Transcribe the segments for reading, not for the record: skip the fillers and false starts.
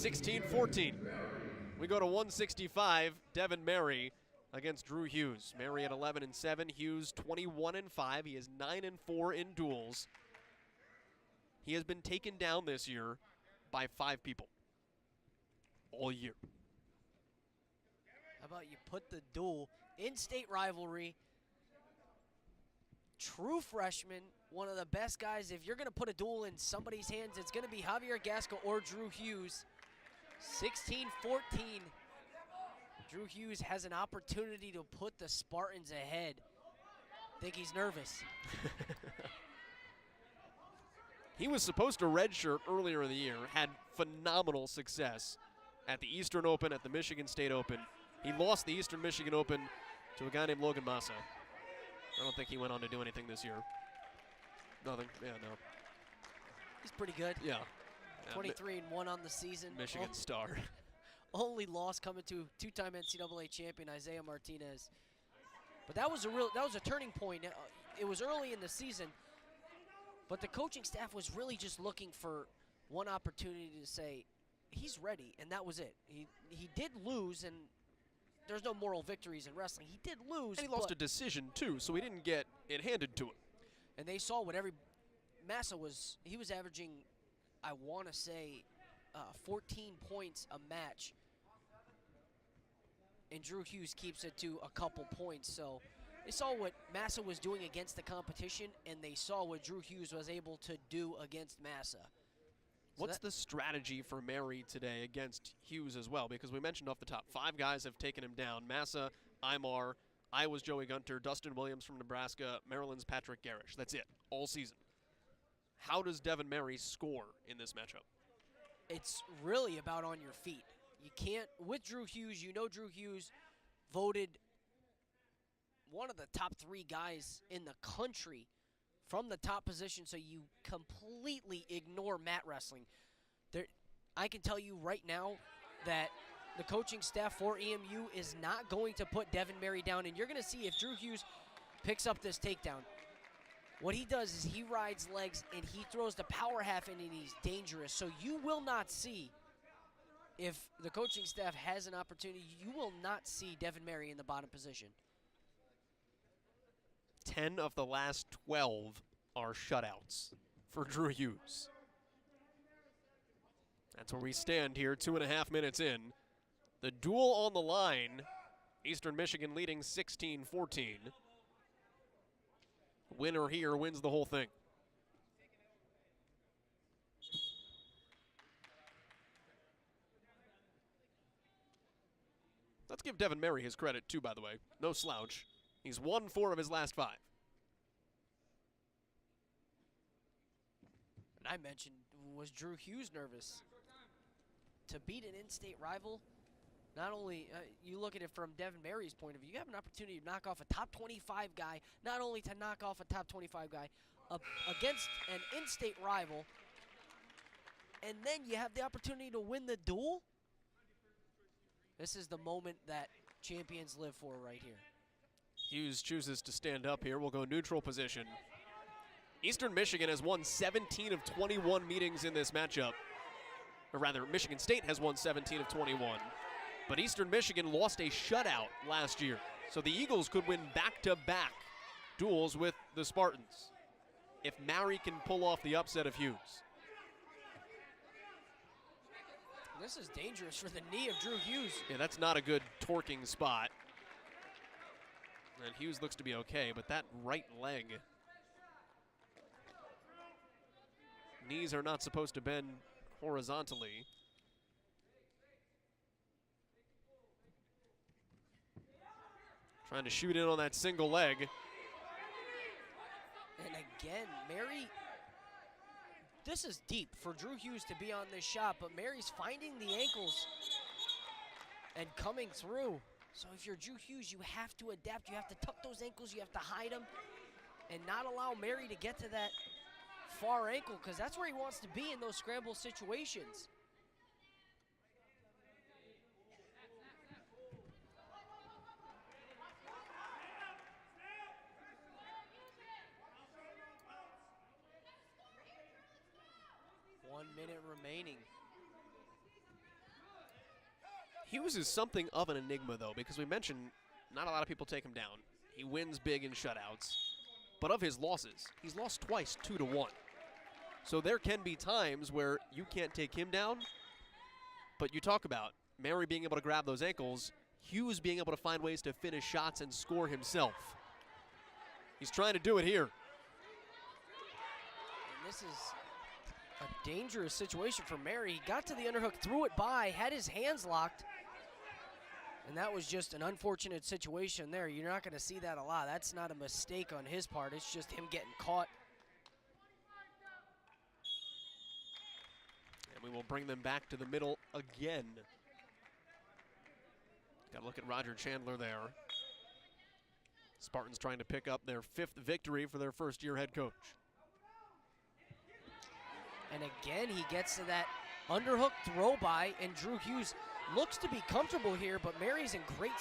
16-14. We go to 165, Devin Mary against Drew Hughes. Mary at 11-7, Hughes 21-5. He is 9-4 in duels. He has been taken down this year by 5 people all year. How about you put the duel in-state rivalry? True freshman, one of the best guys. If you're going to put a duel in somebody's hands, it's going to be Javier Gasca or Drew Hughes. 16-14. Drew Hughes has an opportunity to put the Spartans ahead. I think he's nervous. He was supposed to redshirt earlier in the year, had phenomenal success at the Eastern Open, at the Michigan State Open. He lost the Eastern Michigan Open to a guy named Logan Massa. I don't think he went on to do anything this year. Nothing. Yeah, no. He's pretty good. Yeah. 23-1 on the season. Michigan star. Only loss coming to two-time NCAA champion Isaiah Martinez. But that was a turning point. It was early in the season, but the coaching staff was really just looking for one opportunity to say he's ready, and that was it. He did lose, and there's no moral victories in wrestling. He did lose. And he lost a decision, too, so he didn't get it handed to him. And they saw what Massa was. He was averaging, I want to say, 14 points a match. And Drew Hughes keeps it to a couple points. So they saw what Massa was doing against the competition, and they saw what Drew Hughes was able to do against Massa. What's the strategy for Mary today against Hughes as well? Because we mentioned off the top, 5 guys have taken him down. Massa, Aymar, Iowa's Joey Gunter, Dustin Williams from Nebraska, Maryland's Patrick Garish. That's it, all season. How does Devin Mary score in this matchup? It's really about on your feet. You can't, with Drew Hughes, you know Drew Hughes voted one of the top 3 guys in the country from the top position, so you completely ignore mat wrestling. I can tell you right now that the coaching staff for EMU is not going to put Devin Mary down, and you're going to see if Drew Hughes picks up this takedown. What he does is he rides legs, and he throws the power half in, and he's dangerous. So you will not see, if the coaching staff has an opportunity, you will not see Devin Mary in the bottom position. 10 of the last 12 are shutouts for Drew Hughes. That's where we stand here, 2.5 minutes in. The duel on the line, Eastern Michigan leading 16-14. Winner here wins the whole thing. Let's give Devin Mary his credit too, by the way. No slouch. He's won 4 of his last 5. And I mentioned, was Drew Hughes nervous? To beat an in-state rival, not only, you look at it from Devin Mary's point of view, you have an opportunity to knock off a top 25 guy, not only to knock off a top 25 guy against an in-state rival, and then you have the opportunity to win the duel. This is the moment that champions live for right here. Hughes chooses to stand up here. We'll go neutral position. Eastern Michigan has won 17 of 21 meetings in this matchup. Or rather, Michigan State has won 17 of 21. But Eastern Michigan lost a shutout last year. So the Eagles could win back-to-back duels with the Spartans if Mary can pull off the upset of Hughes. This is dangerous for the knee of Drew Hughes. Yeah, that's not a good torquing spot. And Hughes looks to be okay, but that right leg. Knees are not supposed to bend horizontally. Trying to shoot in on that single leg. And again, Mary, this is deep for Drew Hughes to be on this shot, but Mary's finding the ankles and coming through. So if you're Drew Hughes, you have to adapt. You have to tuck those ankles. You have to hide them and not allow Mary to get to that far ankle, because that's where he wants to be in those scramble situations. One minute remaining. Hughes is something of an enigma, though, because we mentioned not a lot of people take him down. He wins big in shutouts. But of his losses, he's lost twice 2-1. So there can be times where you can't take him down, but you talk about Mary being able to grab those ankles, Hughes being able to find ways to finish shots and score himself. He's trying to do it here. And this is a dangerous situation for Mary. He got to the underhook, threw it by, had his hands locked, and that was just an unfortunate situation there. You're not going to see that a lot. That's not a mistake on his part. It's just him getting caught. And we will bring them back to the middle again. Got to look at Roger Chandler there. Spartans trying to pick up their 5th victory for their first-year head coach. And again, he gets to that underhook throw by, and Drew Hughes looks to be comfortable here, but Mary's in great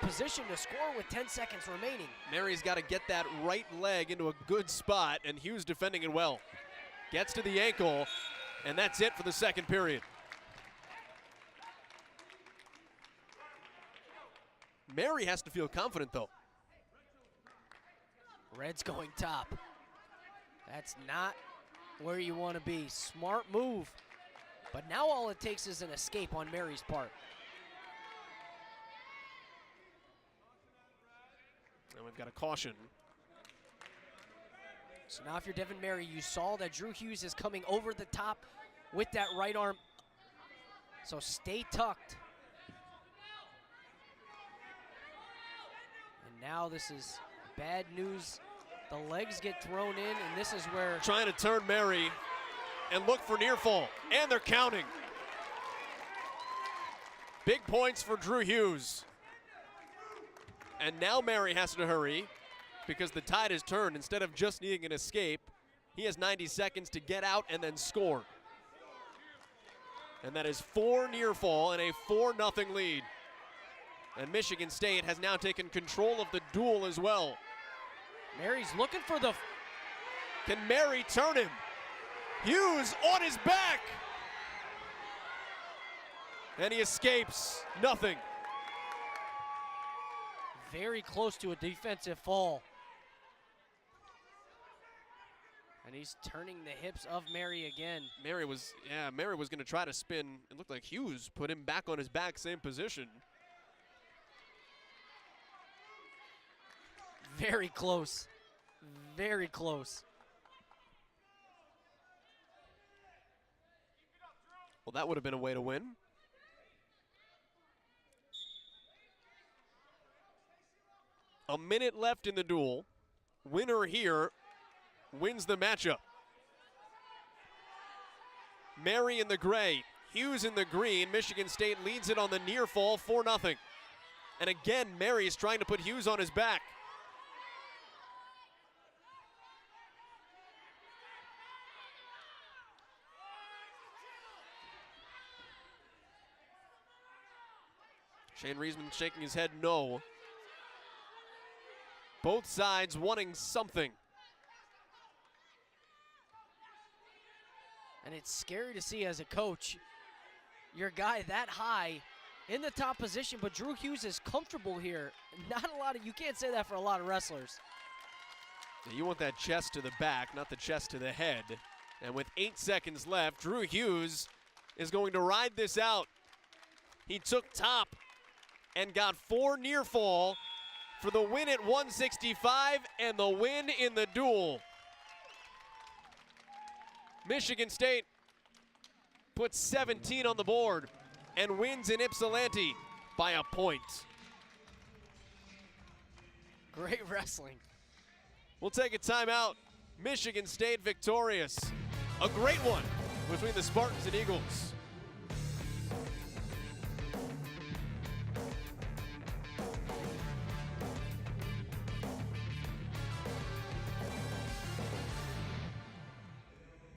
position to score with 10 seconds remaining. Mary's got to get that right leg into a good spot, and Hughes defending it well. Gets to the ankle, and that's it for the second period. Mary has to feel confident, though. Red's going top. That's not where you want to be. Smart move. But now all it takes is an escape on Mary's part. And we've got a caution. So now if you're Devin Mary, you saw that Drew Hughes is coming over the top with that right arm. So stay tucked. And now this is bad news. The legs get thrown in, and this is where... Trying to turn Mary and look for near fall, and they're counting. Big points for Drew Hughes. And now Mary has to hurry because the tide has turned. Instead of just needing an escape, he has 90 seconds to get out and then score. And that is 4 near fall and a 4-0 lead. And Michigan State has now taken control of the duel as well. Mary's looking for the... Can Mary turn him? Hughes on his back. And he escapes. Nothing. Very close to a defensive fall. And he's turning the hips of Mary again. Mary was going to try to spin. It looked like Hughes put him back on his back, same position. Very close. Very close. Well, that would have been a way to win. A minute left in the duel. Winner here wins the matchup. Mary in the gray, Hughes in the green. Michigan State leads it on the near fall, 4-0. And again, Mary is trying to put Hughes on his back. Shane Reisman shaking his head no. Both sides wanting something. And it's scary to see as a coach, your guy that high in the top position, but Drew Hughes is comfortable here. Not a lot of, you can't say that for a lot of wrestlers. Yeah, you want that chest to the back, not the chest to the head. And with 8 seconds left, Drew Hughes is going to ride this out. He took top and got 4 near fall for the win at 165 and the win in the duel. Michigan State puts 17 on the board and wins in Ypsilanti by a point. Great wrestling. We'll take a timeout. Michigan State victorious. A great one between the Spartans and Eagles.